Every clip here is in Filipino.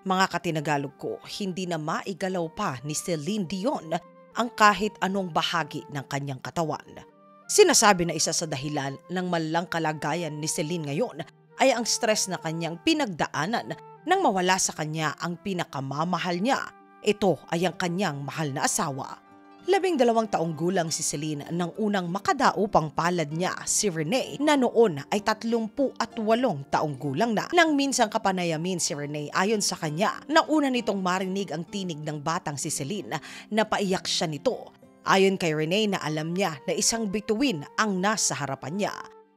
Mga katinagalog ko, hindi na maigalaw pa ni Celine Dion ang kahit anong bahagi ng kanyang katawan. Sinasabi na isa sa dahilan ng malang kalagayan ni Celine ngayon ay ang stress na kanyang pinagdaanan nang mawala sa kanya ang pinakamamahal niya. Ito ay ang kanyang mahal na asawa. 12 taong gulang si Celine nang unang makadaupang palad niya si Renee na noon ay 38 taong gulang na. Nang minsang kapanayamin si Renee ayon sa kanya, nauna nitong marinig ang tinig ng batang si Celine na paiyak siya nito. Ayon kay Renee na alam niya na isang bituin ang nasa harapan niya.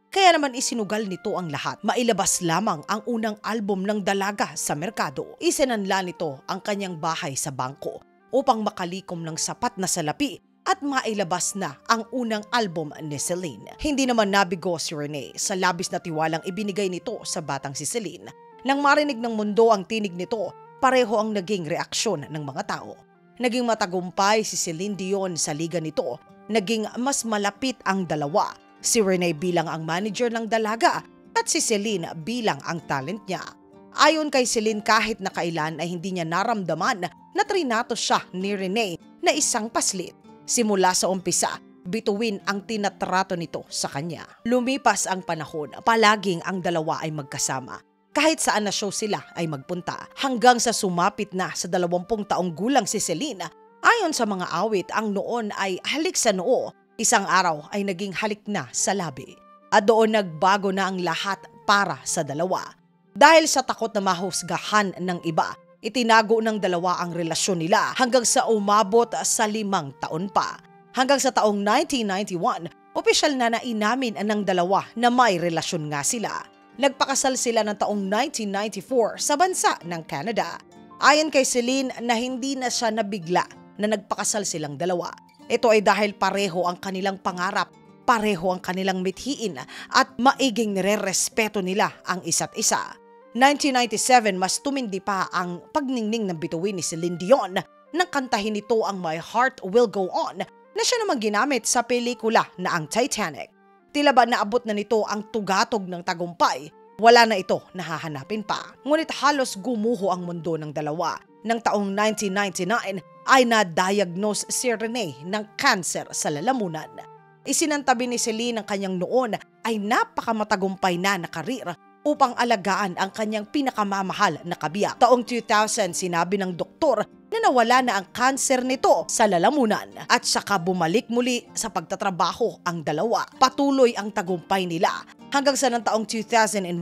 Kaya naman isinugal nito ang lahat. Mailabas lamang ang unang album ng dalaga sa merkado. Isinanla nito ang kanyang bahay sa bangko upang makalikom ng sapat na salapi at mailabas na ang unang album ni Celine. Hindi naman nabigo si Renee sa labis na tiwalang ibinigay nito sa batang si Celine. Nang marinig ng mundo ang tinig nito, pareho ang naging reaksyon ng mga tao. Naging matagumpay si Celine Dion sa liga nito. Naging mas malapit ang dalawa. Si Renee bilang ang manager ng dalaga at si Celine bilang ang talent niya. Ayon kay Celine, kahit na kailan ay hindi niya naramdaman na trinato siya ni Renee na isang paslit. Simula sa umpisa, bituin ang tinatrato nito sa kanya. Lumipas ang panahon, palaging ang dalawa ay magkasama. Kahit saan na show sila ay magpunta. Hanggang sa sumapit na sa 20 taong gulang si Celine, ayon sa mga awit, ang noon ay halik sa noo. Isang araw ay naging halik na sa labi. At doon nagbago na ang lahat para sa dalawa. Dahil sa takot na mahusgahan ng iba, itinago ng dalawa ang relasyon nila hanggang sa umabot sa 5 taon pa. Hanggang sa taong 1991, opisyal na inamin ng dalawa na may relasyon nga sila. Nagpakasal sila ng taong 1994 sa bansa ng Canada. Ayon kay Celine na hindi na siya nabigla na nagpakasal silang dalawa. Ito ay dahil pareho ang kanilang pangarap, pareho ang kanilang mithiin at maiging nire-respeto nila ang isa't isa. 1997, mas tumindi pa ang pagningning ng bituin ni Celine Dion nang kantahin nito ang My Heart Will Go On na siya naman ginamit sa pelikula na ang Titanic. Tila ba naabot na nito ang tugatog ng tagumpay? Wala na ito nahahanapin pa. Ngunit halos gumuho ang mundo ng dalawa. Nang taong 1999 ay na-diagnose si Renee ng cancer sa lalamunan. Isinantabi ni Celine ang kanyang noon ay napakamatagumpay na karir upang alagaan ang kanyang pinakamamahal na kabiyak. Taong 2000, sinabi ng doktor na nawala na ang kanser nito sa lalamunan at saka bumalik muli sa pagtatrabaho ang dalawa. Patuloy ang tagumpay nila hanggang sa taong 2001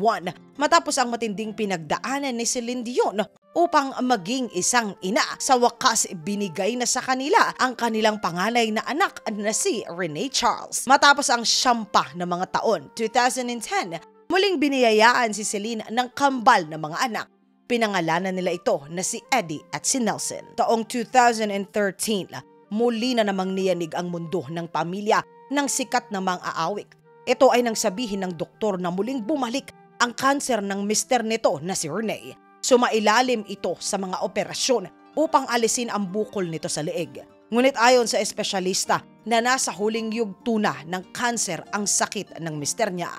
matapos ang matinding pinagdaanan ni Celine Dion upang maging isang ina. Sa wakas, binigay na sa kanila ang kanilang panganay na anak na si Renee Charles. Matapos ang 10 na mga taon, 2010, muling biniyayaan si Celine ng kambal na mga anak. Pinangalanan nila ito na si Eddie at si Nelson. Taong 2013, muli na namang niyanig ang mundo ng pamilya ng sikat na mga aawik. Ito ay nang sabihin ng doktor na muling bumalik ang kanser ng mister nito na si Renee. Sumailalim ito sa mga operasyon upang alisin ang bukol nito sa leeg. Ngunit ayon sa espesyalista na nasa huling yugto na ng kanser ang sakit ng mister niya.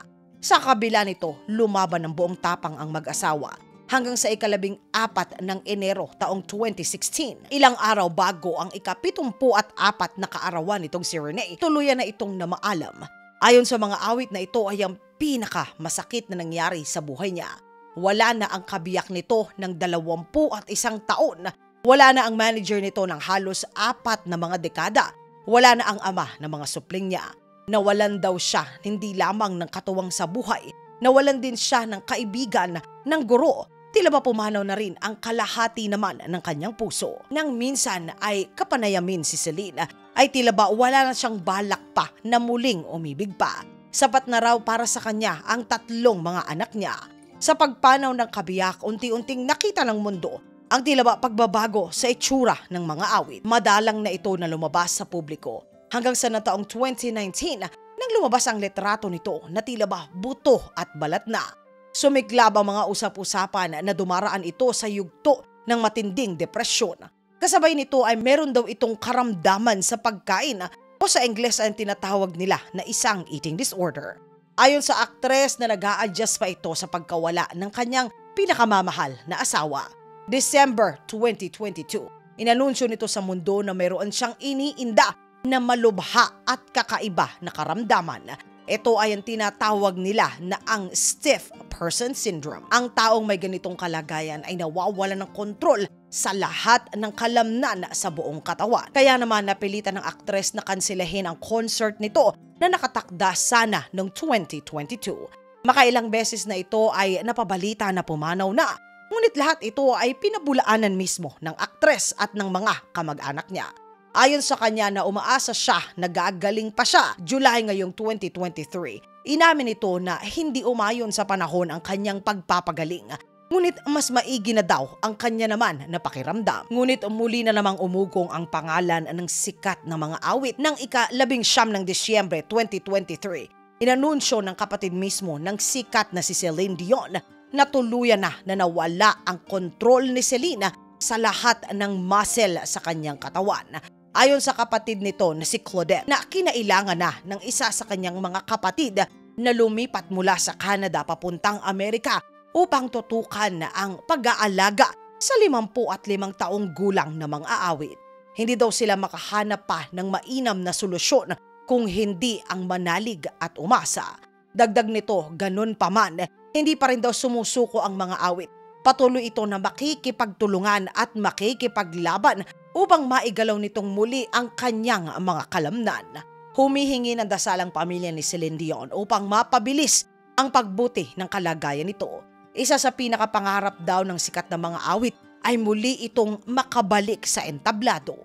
Sa kabila nito, lumaban ng buong tapang ang mag-asawa hanggang sa ika-14 ng Enero taong 2016. Ilang araw bago ang ika-74 na kaarawan nitong si Renee, tuluyan na itong namaalam. Ayon sa mga awit na ito ay ang pinaka-masakit na nangyari sa buhay niya. Wala na ang kabiyak nito ng 21 taon. Wala na ang manager nito ng halos 4 na mga dekada. Wala na ang ama ng mga supling niya. Nawalan daw siya hindi lamang ng katuwang sa buhay, nawalan din siya ng kaibigan, ng guro. Tila ba pumanaw na rin ang kalahati naman ng kanyang puso. Nang minsan ay kapanayamin si Celine, ay tila ba wala na siyang balak pa na muling umibig pa. Sapat na raw para sa kanya ang 3 mga anak niya. Sa pagpanaw ng kabiyak, unti-unting nakita ng mundo ang tila ba pagbabago sa itsura ng mga awit. Madalang na ito na lumabas sa publiko. Hanggang sa taong 2019, nang lumabas ang litrato nito na tila ba buto at balat na. Sumiklab ang mga usap-usapan na dumaraan ito sa yugto ng matinding depresyon. Kasabay nito ay meron daw itong karamdaman sa pagkain o sa Ingles ay tinatawag nila na isang eating disorder. Ayon sa aktres na nag-a-adjust pa ito sa pagkawala ng kanyang pinakamamahal na asawa. December 2022. Inanunsyo nito sa mundo na mayroon siyang iniinda na malubha at kakaiba na karamdaman. Ito ay ang tinatawag nila na ang stiff person syndrome. Ang taong may ganitong kalagayan ay nawawala ng kontrol sa lahat ng kalamnan sa buong katawan. Kaya naman napilitan ng aktres na kansilahin ang concert nito na nakatakda sana noong 2022. Makailang beses na ito ay napabalita na pumanaw na. Ngunit lahat ito ay pinabulaanan mismo ng aktres at ng mga kamag-anak niya. Ayon sa kanya na umaasa siya na gagaling pa siya July ngayong 2023. Inamin ito na hindi umayon sa panahon ang kanyang pagpapagaling. Ngunit mas maigi na daw ang kanya naman na pakiramdam. Ngunit muli na namang umugong ang pangalan ng sikat na mga awit ng ika-19 ng Disyembre 2023. Inanunsyo ng kapatid mismo ng sikat na si Celine Dion na tuluyan na nawala ang kontrol ni Celine sa lahat ng muscle sa kanyang katawan. Ayon sa kapatid nito na si Claudette na kinailangan na ng isa sa kanyang mga kapatid na lumipat mula sa Canada papuntang Amerika upang tutukan ang pag-aalaga sa 55 taong gulang na mga aawit. Hindi daw sila makahanap pa ng mainam na solusyon kung hindi ang manalig at umasa. Dagdag nito, ganun pa man, hindi pa rin daw sumusuko ang mga awit. Patuloy ito na makikipagtulungan at makikipaglaban upang maigalaw nitong muli ang kanyang mga kalamnan. Humihingi ng dasal ang pamilya ni Celine Dion upang mapabilis ang pagbuti ng kalagayan nito. Isa sa pinakapangarap daw ng sikat na mga awit ay muli itong makabalik sa entablado.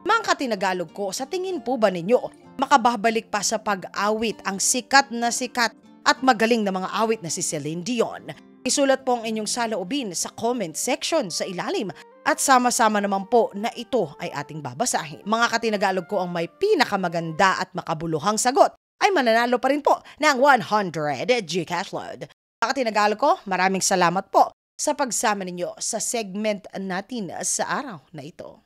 Mga katinagalog ko, sa tingin po ba ninyo makababalik pa sa pag-awit ang sikat at magaling na mga awit na si Celine Dion? Isulat po ang inyong saloobin sa comment section sa ilalim at sama-sama naman po na ito ay ating babasahin. Mga katinagalog ko, ang may pinakamaganda at makabuluhang sagot ay mananalo pa rin po ng 100 GCash load. Mga katinagalog ko, maraming salamat po sa pagsama ninyo sa segment natin sa araw na ito.